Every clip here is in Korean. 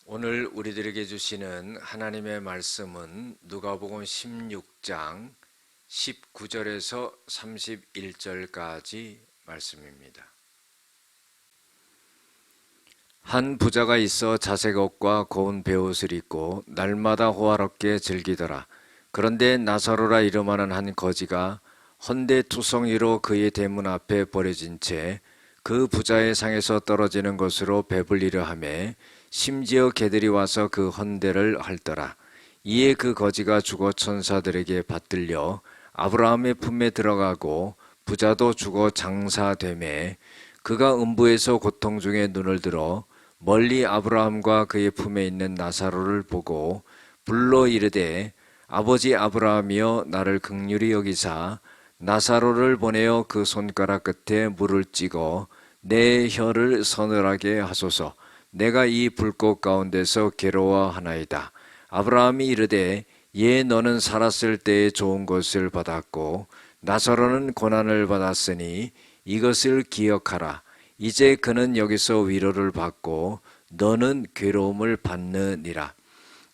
오늘 우리들에게 주시는 하나님의 말씀은 누가복음 16장 19절에서 31절까지 말씀입니다. 한 부자가 있어 자색 옷과 고운 베옷을 입고 날마다 호화롭게 즐기더라. 그런데 나사로라 이름하는 한 거지가 헌데투성이로 그의 대문 앞에 버려진 채 그 부자의 상에서 떨어지는 것으로 배불리려 하매 심지어 개들이 와서 그 헌대를 핥더라. 이에 그 거지가 죽어 천사들에게 받들려 아브라함의 품에 들어가고 부자도 죽어 장사되매 그가 음부에서 고통 중에 눈을 들어 멀리 아브라함과 그의 품에 있는 나사로를 보고 불러 이르되 아버지 아브라함이여 나를 긍휼히 여기사 나사로를 보내어 그 손가락 끝에 물을 찍어 내 혀를 서늘하게 하소서. 내가 이 불꽃 가운데서 괴로워하나이다. 아브라함이 이르되 예 너는 살았을 때에 좋은 것을 받았고 나사로는 고난을 받았으니 이것을 기억하라. 이제 그는 여기서 위로를 받고 너는 괴로움을 받느니라.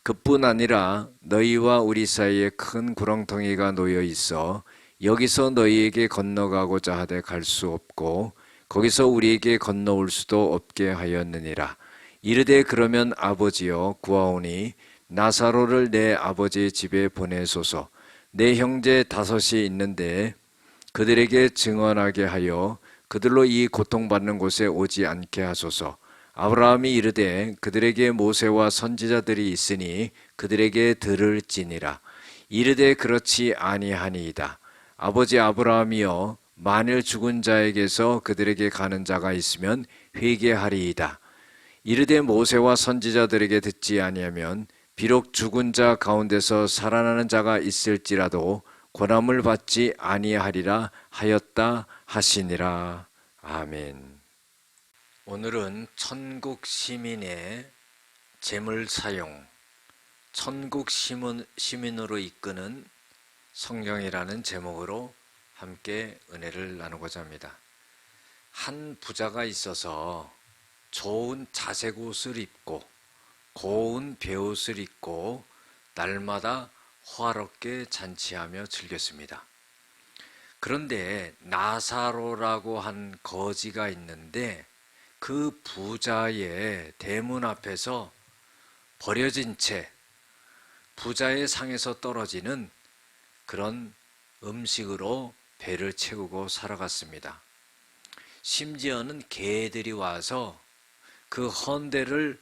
그뿐 아니라 너희와 우리 사이에 큰 구렁텅이가 놓여 있어 여기서 너희에게 건너가고자 하되 갈 수 없고 거기서 우리에게 건너올 수도 없게 하였느니라. 이르되 그러면 아버지여 구하오니 나사로를 내 아버지의 집에 보내소서. 내 형제 5이 있는데 그들에게 증언하게 하여 그들로 이 고통받는 곳에 오지 않게 하소서. 아브라함이 이르되 그들에게 모세와 선지자들이 있으니 그들에게 들을지니라. 이르되 그렇지 아니하니이다. 아버지 아브라함이여 만일 죽은 자에게서 그들에게 가는 자가 있으면 회개하리이다. 이르되 모세와 선지자들에게 듣지 아니하면 비록 죽은 자 가운데서 살아나는 자가 있을지라도 고난을 받지 아니하리라 하였다 하시니라. 아멘. 오늘은 천국 시민의 재물 사용, 천국 시민으로 이끄는 성경이라는 제목으로 함께 은혜를 나누고자 합니다. 한 부자가 있어서 좋은 자색 옷을 입고 고운 베옷을 입고 날마다 호화롭게 잔치하며 즐겼습니다. 그런데 나사로라고 한 거지가 있는데 그 부자의 대문 앞에서 버려진 채 부자의 상에서 떨어지는 그런 음식으로 배를 채우고 살아갔습니다. 심지어는 개들이 와서 그 헌대를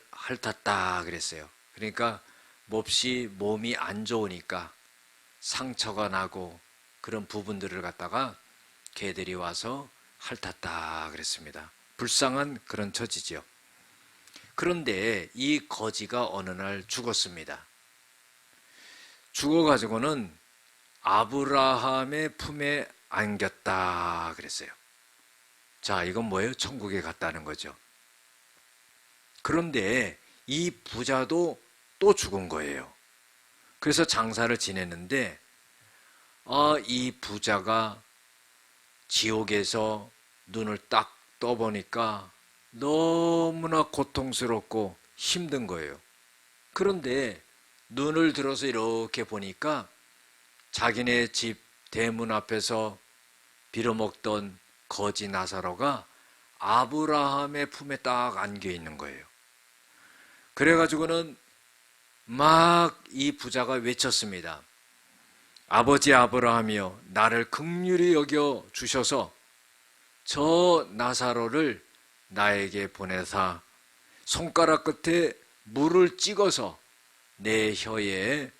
핥았다 그랬어요. 그러니까 몹시 몸이 안 좋으니까 상처가 나고 그런 부분들을 갖다가 개들이 와서 핥았다 그랬습니다. 불쌍한 그런 처지죠. 그런데 이 거지가 어느 날 죽었습니다. 죽어가지고는 아브라함의 품에 안겼다 그랬어요. 자, 이건 뭐예요? 천국에 갔다는 거죠. 그런데 이 부자도 또 죽은 거예요. 그래서 장사를 지냈는데 이 부자가 지옥에서 눈을 딱 떠보니까 너무나 고통스럽고 힘든 거예요. 그런데 눈을 들어서 이렇게 보니까 자기네 집 대문 앞에서 빌어먹던 거지 나사로가 아브라함의 품에 딱 안겨 있는 거예요. 그래가지고는 막 이 부자가 외쳤습니다. 아버지 아브라함이여 나를 긍휼히 여겨 주셔서 저 나사로를 나에게 보내사 손가락 끝에 물을 찍어서 내 혀에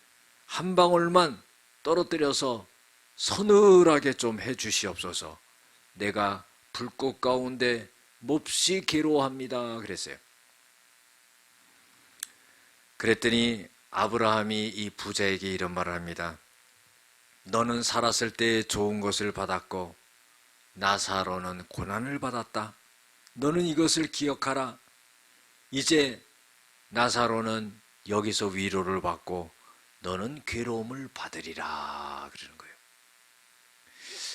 한 방울만 떨어뜨려서 서늘하게 좀 해주시옵소서. 내가 불꽃 가운데 몹시 괴로워합니다 그랬어요. 그랬더니 아브라함이 이 부자에게 이런 말을 합니다. 너는 살았을 때 좋은 것을 받았고 나사로는 고난을 받았다. 너는 이것을 기억하라. 이제 나사로는 여기서 위로를 받고 너는 괴로움을 받으리라 그러는 거예요.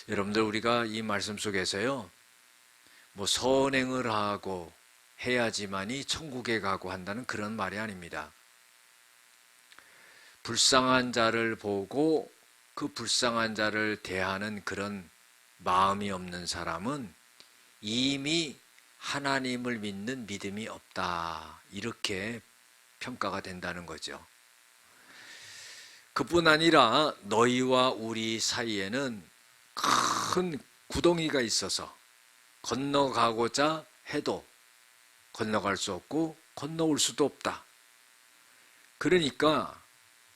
여러분들 우리가 이 말씀 속에서요 선행을 하고 해야지만이 천국에 가고 한다는 그런 말이 아닙니다. 불쌍한 자를 보고 그 불쌍한 자를 대하는 그런 마음이 없는 사람은 이미 하나님을 믿는 믿음이 없다, 이렇게 평가가 된다는 거죠. 그뿐 아니라 너희와 우리 사이에는 큰 구덩이가 있어서 건너가고자 해도 건너갈 수 없고 건너올 수도 없다. 그러니까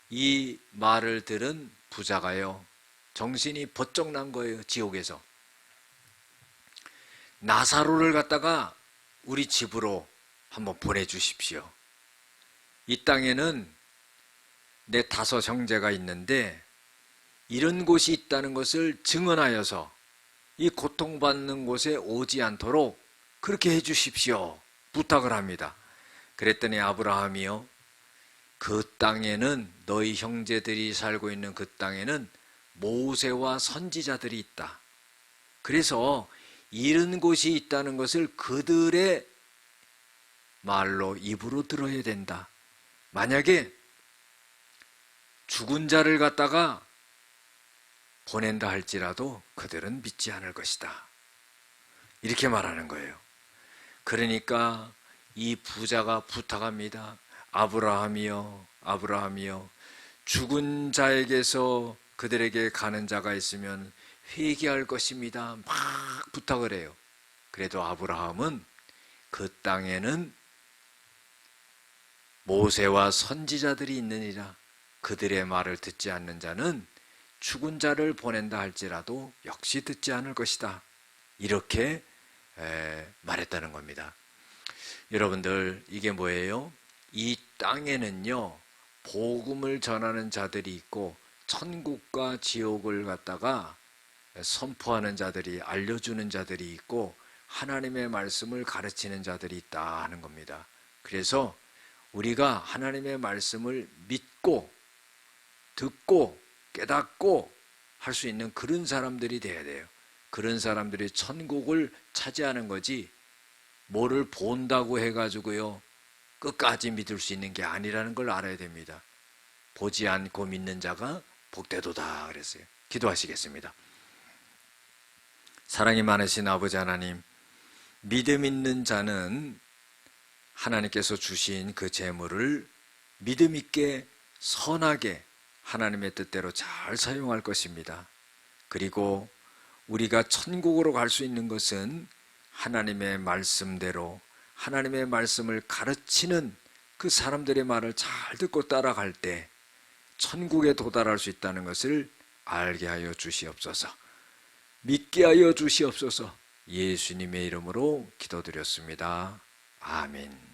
이 말을 들은 부자가요, 정신이 번쩍 난 거예요. 지옥에서 나사로를 갖다가 우리 집으로 한번 보내주십시오. 이 땅에는 내 5 형제가 있는데 이런 곳이 있다는 것을 증언하여서 이 고통받는 곳에 오지 않도록 그렇게 해주십시오, 부탁을 합니다. 그랬더니 아브라함이요, 그 땅에는, 너희 형제들이 살고 있는 그 땅에는 모세와 선지자들이 있다. 그래서 이런 곳이 있다는 것을 그들의 말로, 입으로 들어야 된다. 만약에 죽은 자를 갖다가 보낸다 할지라도 그들은 믿지 않을 것이다, 이렇게 말하는 거예요. 그러니까 이 부자가 부탁합니다. 아브라함이여, 아브라함이여, 죽은 자에게서 그들에게 가는 자가 있으면 회개할 것입니다, 막 부탁을 해요. 그래도 아브라함은 그 땅에는 모세와 선지자들이 있느니라, 그들의 말을 듣지 않는 자는 죽은 자를 보낸다 할지라도 역시 듣지 않을 것이다, 이렇게 말했다는 겁니다. 여러분들, 이게 뭐예요? 이 땅에는요, 복음을 전하는 자들이 있고 천국과 지옥을 갖다가 선포하는 자들이, 알려주는 자들이 있고 하나님의 말씀을 가르치는 자들이 있다 하는 겁니다. 그래서 우리가 하나님의 말씀을 믿고 듣고 깨닫고 할 수 있는 그런 사람들이 돼야 돼요. 그런 사람들이 천국을 차지하는 거지, 뭐를 본다고 해가지고요 끝까지 믿을 수 있는 게 아니라는 걸 알아야 됩니다. 보지 않고 믿는 자가 복되도다 그랬어요. 기도하시겠습니다. 사랑이 많으신 아버지 하나님, 믿음 있는 자는 하나님께서 주신 그 재물을 믿음 있게 선하게 하나님의 뜻대로 잘 사용할 것입니다. 그리고 우리가 천국으로 갈 수 있는 것은 하나님의 말씀대로, 하나님의 말씀을 가르치는 그 사람들의 말을 잘 듣고 따라갈 때 천국에 도달할 수 있다는 것을 알게 하여 주시옵소서. 믿게 하여 주시옵소서. 예수님의 이름으로 기도드렸습니다. 아멘.